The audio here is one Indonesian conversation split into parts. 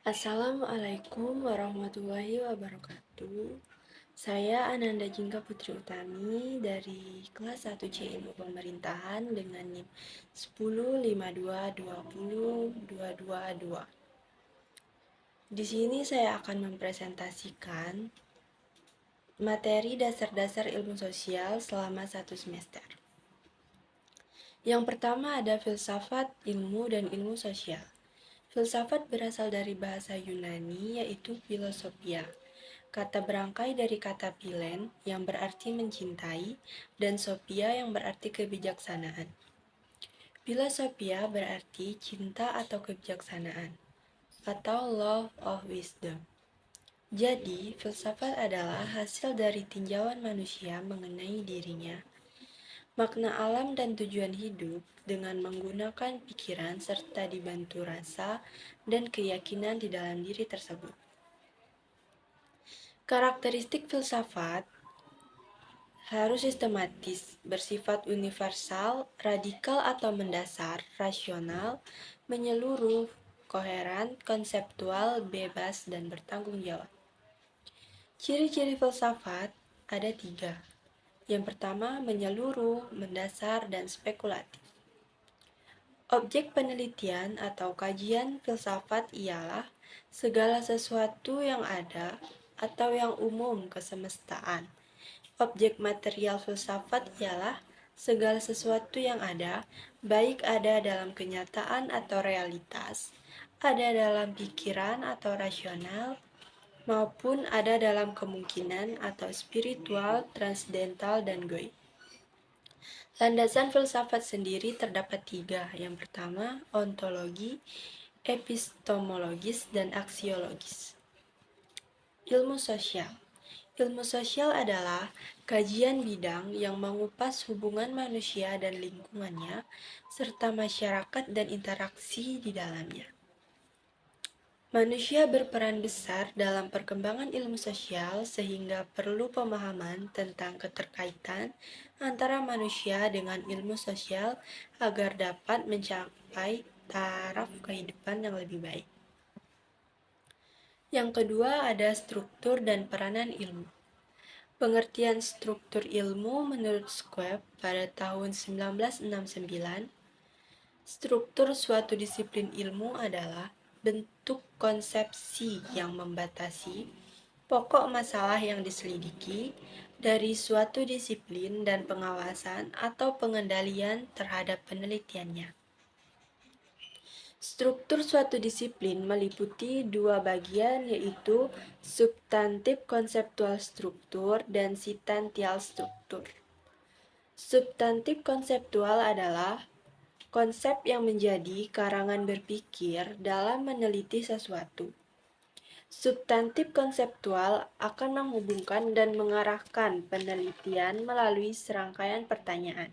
Assalamualaikum warahmatullahi wabarakatuh. Saya Ananda Jingga Putri Utami dari kelas 1C Ilmu Pemerintahan dengan NIM 1052202222. Di sini saya akan mempresentasikan materi dasar-dasar ilmu sosial selama satu semester. Yang pertama ada filsafat, ilmu, dan ilmu sosial. Filsafat berasal dari bahasa Yunani yaitu philosophia. Kata berangkai dari kata philen yang berarti mencintai dan sophia yang berarti kebijaksanaan. Philosophia berarti cinta atau kebijaksanaan atau love of wisdom. Jadi, filsafat adalah hasil dari tinjauan manusia mengenai dirinya, makna alam dan tujuan hidup dengan menggunakan pikiran serta dibantu rasa dan keyakinan di dalam diri tersebut. Karakteristik filsafat harus sistematis, bersifat universal, radikal atau mendasar, rasional, menyeluruh, koheren, konseptual, bebas, dan bertanggung jawab. Ciri-ciri filsafat ada 3. Yang pertama, menyeluruh, mendasar, dan spekulatif. Objek penelitian atau kajian filsafat ialah segala sesuatu yang ada atau yang umum kesemestaan. Objek material filsafat ialah segala sesuatu yang ada, baik ada dalam kenyataan atau realitas, ada dalam pikiran atau rasional, maupun ada dalam kemungkinan atau spiritual, transcendental, dan goib. Landasan filsafat sendiri terdapat 3. Yang pertama, ontologi, epistemologis, dan aksiologis. Ilmu sosial. Ilmu sosial adalah kajian bidang yang mengupas hubungan manusia dan lingkungannya, serta masyarakat dan interaksi di dalamnya. Manusia berperan besar dalam perkembangan ilmu sosial sehingga perlu pemahaman tentang keterkaitan antara manusia dengan ilmu sosial agar dapat mencapai taraf kehidupan yang lebih baik. Yang kedua ada struktur dan peranan ilmu. Pengertian struktur ilmu menurut Schwab pada tahun 1969, struktur suatu disiplin ilmu adalah bentuk konsepsi yang membatasi pokok masalah yang diselidiki dari suatu disiplin dan pengawasan atau pengendalian terhadap penelitiannya. Struktur suatu disiplin meliputi 2 bagian yaitu substantif konseptual struktur dan sitantial struktur. Substantif konseptual adalah konsep yang menjadi karangan berpikir dalam meneliti sesuatu. Substantif konseptual akan menghubungkan dan mengarahkan penelitian melalui serangkaian pertanyaan.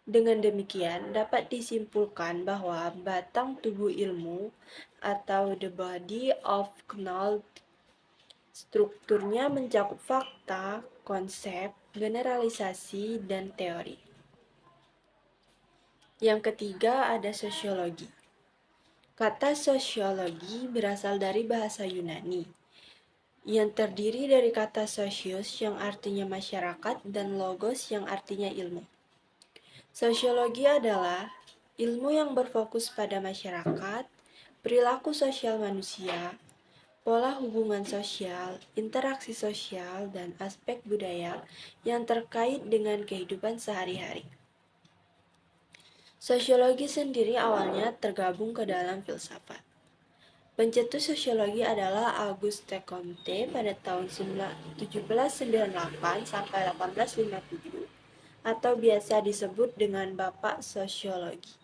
Dengan demikian, dapat disimpulkan bahwa batang tubuh ilmu atau the body of knowledge strukturnya mencakup fakta, konsep, generalisasi, dan teori. Yang ketiga ada sosiologi. Kata sosiologi berasal dari bahasa Yunani, yang terdiri dari kata sosios yang artinya masyarakat dan logos yang artinya ilmu. Sosiologi adalah ilmu yang berfokus pada masyarakat, perilaku sosial manusia, pola hubungan sosial, interaksi sosial, dan aspek budaya yang terkait dengan kehidupan sehari-hari. Sosiologi sendiri awalnya tergabung ke dalam filsafat. Pencetus sosiologi adalah Auguste Comte pada tahun 1798 sampai 1857 atau biasa disebut dengan Bapak Sosiologi.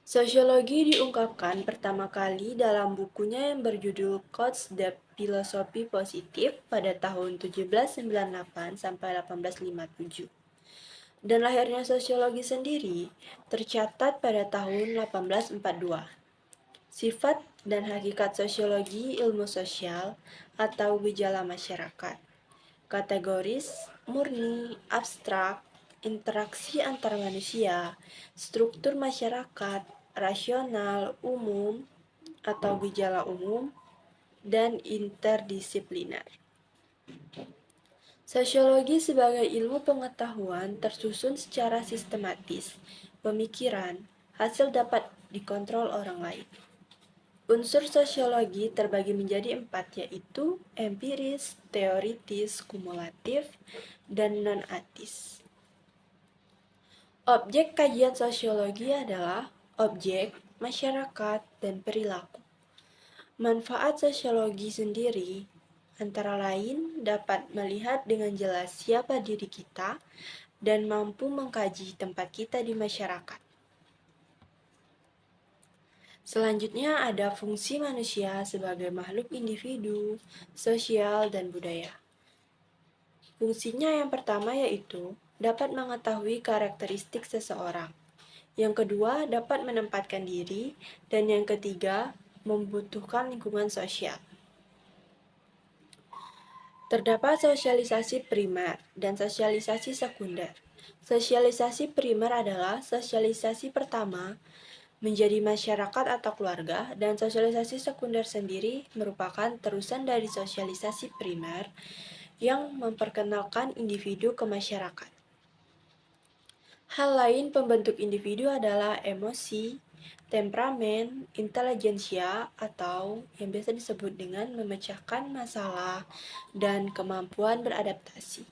Sosiologi diungkapkan pertama kali dalam bukunya yang berjudul Codes de Philosophie Positif pada tahun 1798 sampai 1857. Dan lahirnya sosiologi sendiri tercatat pada tahun 1842. Sifat dan hakikat sosiologi ilmu sosial atau gejala masyarakat. Kategoris, murni, abstrak, interaksi antar manusia, struktur masyarakat, rasional, umum, atau gejala umum, dan interdisipliner. Sosiologi sebagai ilmu pengetahuan tersusun secara sistematis, pemikiran, hasil dapat dikontrol orang lain. Unsur sosiologi terbagi menjadi 4, yaitu empiris, teoritis, kumulatif, dan non-atis. Objek kajian sosiologi adalah objek, masyarakat, dan perilaku. Manfaat sosiologi sendiri antara lain dapat melihat dengan jelas siapa diri kita dan mampu mengkaji tempat kita di masyarakat. Selanjutnya ada fungsi manusia sebagai makhluk individu, sosial, dan budaya. Fungsinya yang pertama yaitu dapat mengetahui karakteristik seseorang. Yang kedua, dapat menempatkan diri. Dan yang ketiga, membutuhkan lingkungan sosial. Terdapat sosialisasi primer dan sosialisasi sekunder. Sosialisasi primer adalah sosialisasi pertama menjadi masyarakat atau keluarga, dan sosialisasi sekunder sendiri merupakan terusan dari sosialisasi primer yang memperkenalkan individu ke masyarakat. Hal lain pembentuk individu adalah emosi, temperamen, intelijensia, atau yang biasa disebut dengan memecahkan masalah, dan kemampuan beradaptasi.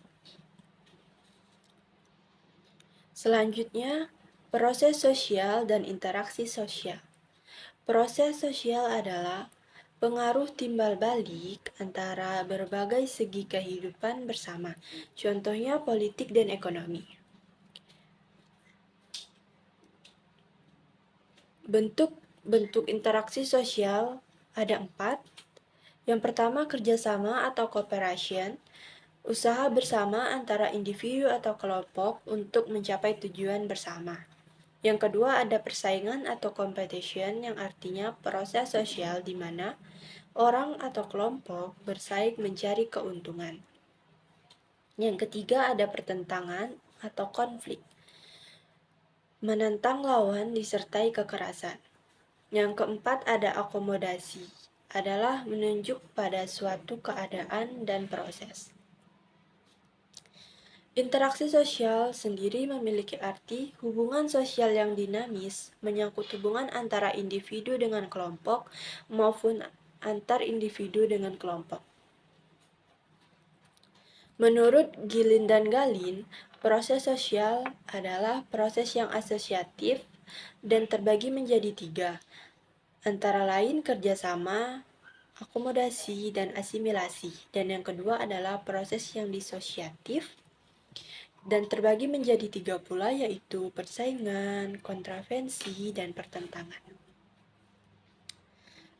Selanjutnya, proses sosial dan interaksi sosial. Proses sosial adalah pengaruh timbal balik antara berbagai segi kehidupan bersama, contohnya politik dan ekonomi. Bentuk interaksi sosial ada 4. Yang pertama, kerjasama atau cooperation, usaha bersama antara individu atau kelompok untuk mencapai tujuan bersama. Yang kedua, ada persaingan atau competition, yang artinya proses sosial di mana orang atau kelompok bersaing mencari keuntungan. Yang ketiga, ada pertentangan atau konflik, menentang lawan disertai kekerasan. Yang keempat, ada akomodasi, adalah menunjuk pada suatu keadaan dan proses. Interaksi sosial sendiri memiliki arti hubungan sosial yang dinamis, menyangkut hubungan antara individu dengan kelompok maupun antar individu dengan kelompok. Menurut Gilin dan Galin, proses sosial adalah proses yang asosiatif dan terbagi menjadi 3, antara lain kerjasama, akomodasi, dan asimilasi. Dan yang kedua adalah proses yang disosiatif dan terbagi menjadi 3 pula, yaitu persaingan, kontravensi, dan pertentangan.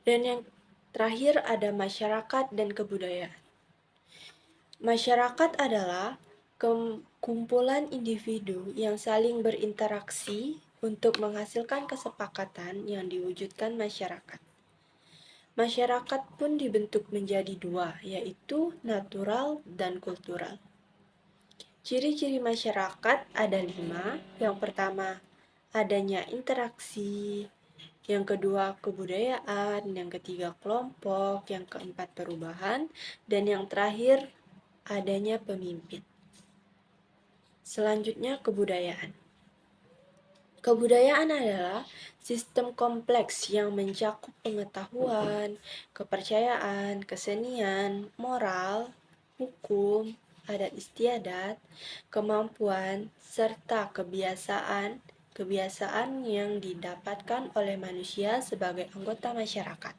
Dan yang terakhir ada masyarakat dan kebudayaan. Masyarakat adalah kumpulan individu yang saling berinteraksi untuk menghasilkan kesepakatan yang diwujudkan masyarakat. Masyarakat pun dibentuk menjadi 2, yaitu natural dan kultural. Ciri-ciri masyarakat ada 5. Yang pertama, adanya interaksi. Yang kedua, kebudayaan. Yang ketiga, kelompok. Yang keempat, perubahan. Dan yang terakhir, adanya pemimpin. Selanjutnya, kebudayaan. Kebudayaan adalah sistem kompleks yang mencakup pengetahuan, kepercayaan, kesenian, moral, hukum, adat istiadat, kemampuan, serta kebiasaan yang didapatkan oleh manusia sebagai anggota masyarakat.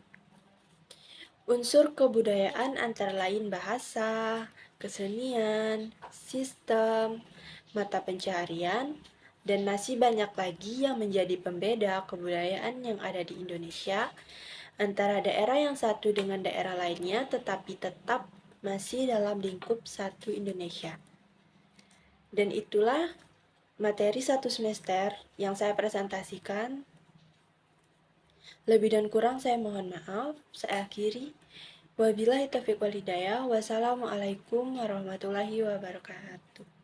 Unsur kebudayaan antara lain bahasa, kesenian, sistem, mata pencaharian, dan masih banyak lagi yang menjadi pembeda kebudayaan yang ada di Indonesia antara daerah yang satu dengan daerah lainnya, tetapi tetap masih dalam lingkup satu Indonesia. Dan itulah materi 1 semester yang saya presentasikan. Lebih dan kurang saya mohon maaf. Saya akhiri. Wabillahi taufiq wal hidayah. Wassalamualaikum warahmatullahi wabarakatuh.